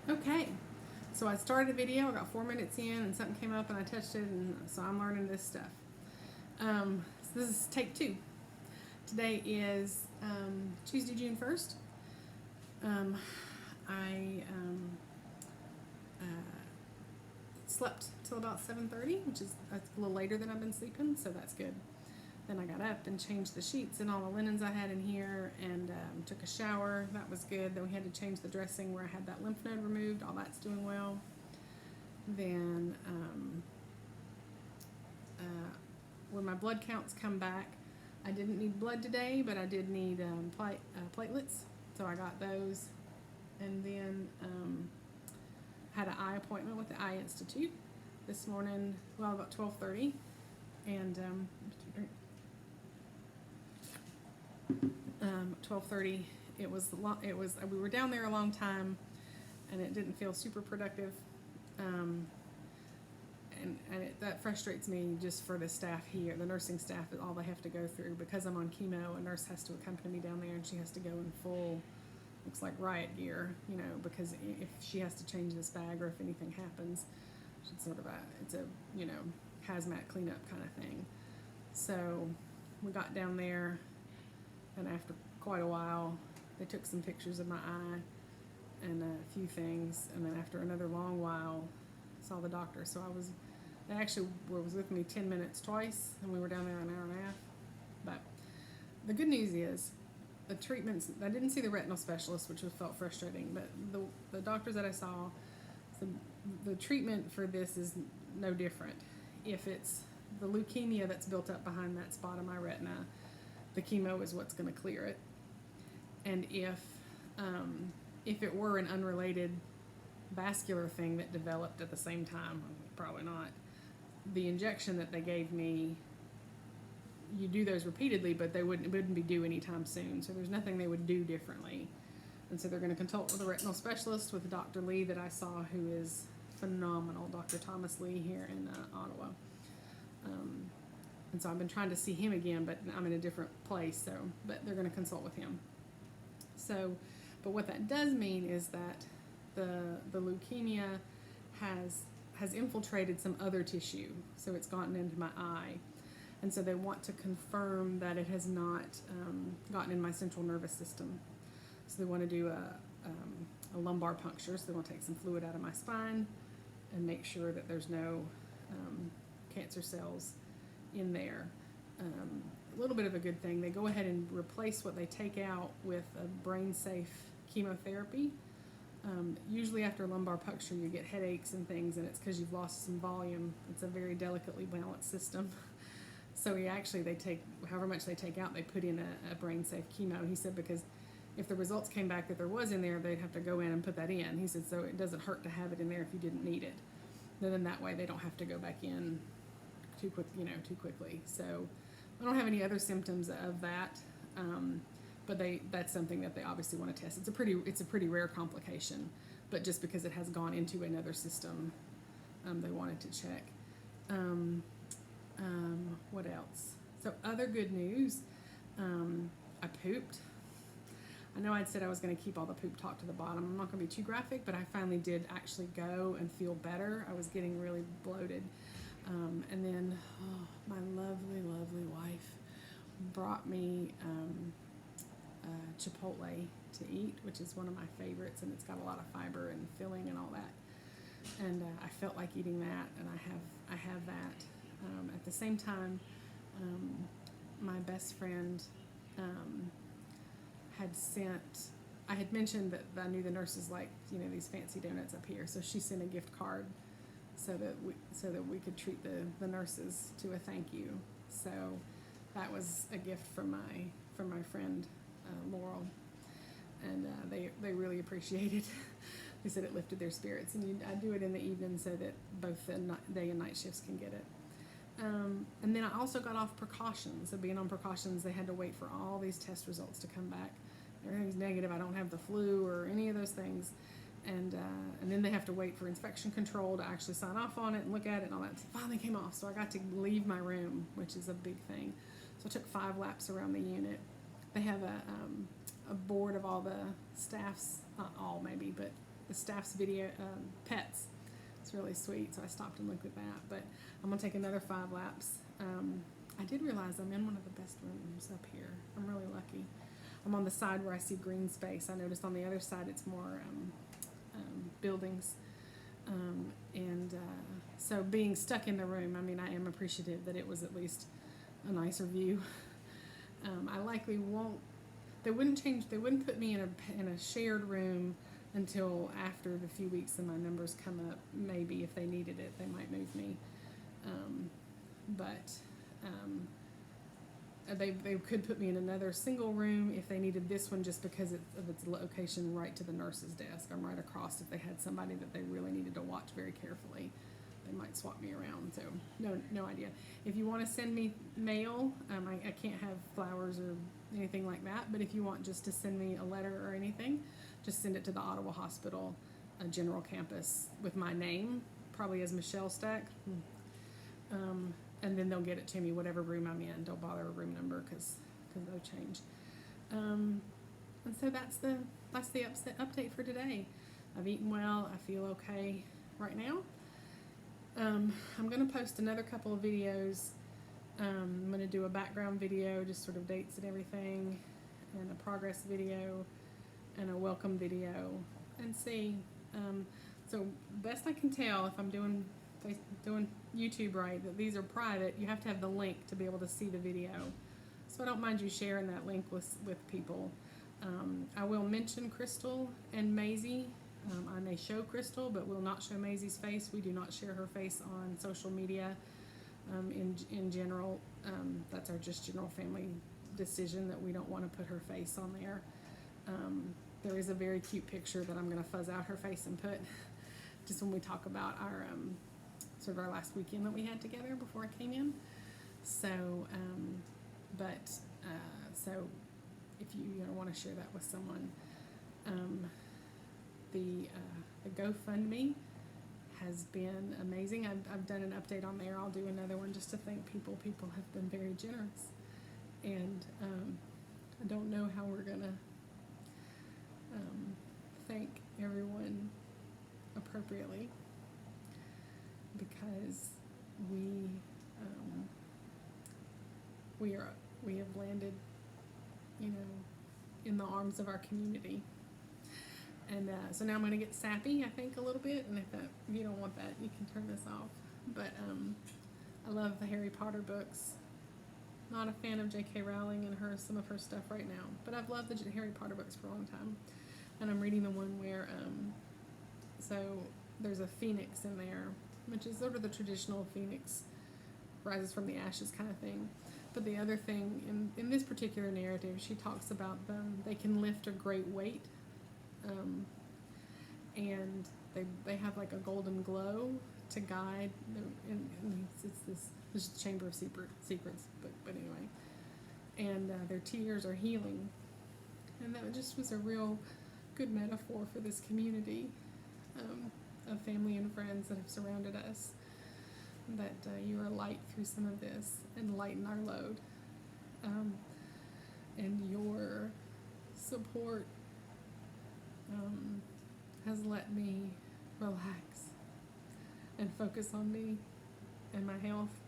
Okay, so I started a video, I got 4 minutes in, and something came up and I touched it, and so I'm learning this stuff. So this is take two. Today is Tuesday, June 1st. I uh, slept till about 7:30, which is a little later than I've been sleeping, so that's good. Then I got up and changed the sheets and all the linens I had in here and took a shower. That was good. Then we had to change the dressing where I had that lymph node removed. All that's doing well. Then when my blood counts come back, I didn't need blood today, but I did need platelets, so I got those. And then had an eye appointment with the Eye Institute this morning. Well, about 12:30, and 12:30. It was we were down there a long time, and it didn't feel super productive. Um, that frustrates me just for the staff here, the nursing staff, all they have to go through. Because I'm on chemo, a nurse has to accompany me down there, and she has to go in full, looks like riot gear, because if she has to change this bag or if anything happens, it's sort of it's a, hazmat cleanup kind of thing. So we got down there, and after quite a while, they took some pictures of my eye and a few things, and then after another long while, saw the doctor. So they actually was with me 10 minutes twice, and we were down there an hour and a half. But the good news is, the treatments, I didn't see the retinal specialist, which felt frustrating, but the doctors that I saw, the treatment for this is no different. If it's the leukemia that's built up behind that spot of my retina, the chemo is what's going to clear it. And if it were an unrelated vascular thing that developed at the same time, probably not. The injection that they gave me, you do those repeatedly, but it wouldn't be due anytime soon. So there's nothing they would do differently. And so they're going to consult with a retinal specialist, with Dr. Lee that I saw, who is phenomenal, Dr. Thomas Lee here in Ottawa. And so I've been trying to see him again, but I'm in a different place. But they're going to consult with him. So, but what that does mean is that the leukemia has infiltrated some other tissue, so it's gotten into my eye, and so they want to confirm that it has not gotten in my central nervous system. So they want to do a lumbar puncture. So they want to take some fluid out of my spine and make sure that there's no cancer cells in there. A little bit of a good thing. They go ahead and replace what they take out with a brain-safe chemotherapy. Usually after a lumbar puncture, you get headaches and things, and it's because you've lost some volume. It's a very delicately balanced system. So they take, however much they take out, they put in a brain-safe chemo. He said because if the results came back that there was in there, they'd have to go in and put that in. He said so it doesn't hurt to have it in there if you didn't need it. Then that way they don't have to go back in too quickly. So I don't have any other symptoms of that, but that's something that they obviously want to test. It's a pretty rare complication, but just because it has gone into another system, they wanted to check. What else? So other good news, I pooped. I know I'd said I was going to keep all the poop talk to the bottom. I'm not going to be too graphic, but I finally did actually go and feel better. I was getting really bloated. And then my lovely, lovely wife brought me Chipotle to eat, which is one of my favorites, and it's got a lot of fiber and filling and all that. And I felt like eating that, and I have that. At the same time, my best friend I had mentioned that I knew the nurses liked these fancy donuts up here, so she sent a gift card so that we could treat the nurses to a thank you. So that was a gift from my friend Laurel, and they really appreciated. They said it lifted their spirits, and I do it in the evening so that both the day and night shifts can get it. And then I also got off precautions. So being on precautions, they had to wait for all these test results to come back. Everything's negative. I don't have the flu or any of those things. And then they have to wait for inspection control to actually sign off on it and look at it and all that. So finally came off. So I got to leave my room, which is a big thing. So I took 5 laps around the unit. They have a board of all the staffs, not all maybe, but the the staff's video pets. It's really sweet, so I stopped and looked at that. But I'm gonna take another 5 laps. I did realize I'm in one of the best rooms up here. I'm really lucky. I'm on the side where I see green space. I noticed on the other side it's more buildings. So being stuck in the room, I mean, I am appreciative that it was at least a nicer view. I likely won't. They wouldn't put me in a shared room until after the few weeks and my numbers come up. Maybe if they needed it, they might move me. They could put me in another single room if they needed this one, just because of its location right to the nurse's desk. I'm right across. If they had somebody that they really needed to watch very carefully, they might swap me around. So no idea. If you want to send me mail, I can't have flowers or anything like that. But if you want just to send me a letter or anything, just send it to the Ottawa Hospital General Campus with my name, probably as Michelle Stack. And then they'll get it to me whatever room I'm in. Don't bother a room number because they'll change. And so that's the update for today. I've eaten well. I feel okay right now. I'm going to post another couple of videos. I'm going to do a background video, just sort of dates and everything, and a progress video, and a welcome video, and see. So best I can tell, if I'm doing YouTube right, that these are private, you have to have the link to be able to see the video. So I don't mind you sharing that link with people. I will mention Crystal and Maisie. I may show Crystal, but will not show Maisie's face. We do not share her face on social media in general. That's our just general family decision that we don't want to put her face on there. There is a very cute picture that I'm going to fuzz out her face and put just when we talk about our sort of our last weekend that we had together before I came in. So, so if you want to share that with someone, the GoFundMe has been amazing. I've done an update on there. I'll do another one just to thank people. People have been very generous, and I don't know how we're gonna thank everyone appropriately, because we have landed, in the arms of our community. And so now I'm going to get sappy, I think, a little bit. And if you don't want that, you can turn this off. But I love the Harry Potter books. Not a fan of J.K. Rowling and some of her stuff right now. But I've loved the Harry Potter books for a long time. And I'm reading the one where, so there's a phoenix in there, which is sort of the traditional phoenix rises from the ashes kind of thing. But the other thing, in this particular narrative, she talks about them. They can lift a great weight. And they have like a golden glow to guide, and it's this Chamber of Secrets, but anyway, and their tears are healing, and that just was a real good metaphor for this community of family and friends that have surrounded us, that you are light through some of this and lighten our load, and your support has let me relax and focus on me and my health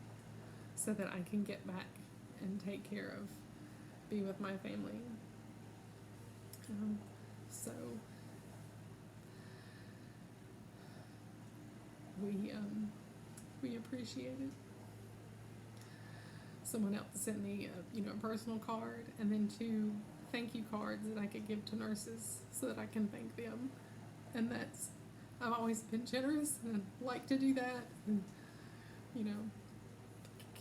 so that I can get back and take care of, be with my family. So we appreciate it. Someone else sent me a personal card, and then 2 thank you cards that I could give to nurses so that I can thank them. And I've always been generous and like to do that, and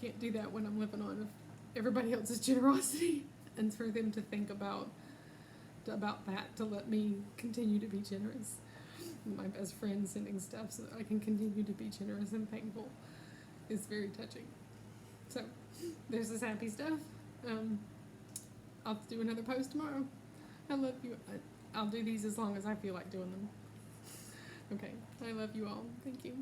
can't do that when I'm living on everybody else's generosity, and for them to think about that, to let me continue to be generous. My best friend sending stuff so that I can continue to be generous and thankful is very touching. So there's this happy stuff. I'll do another post tomorrow. I love you. I'll do these as long as I feel like doing them. Okay, I love you all. Thank you.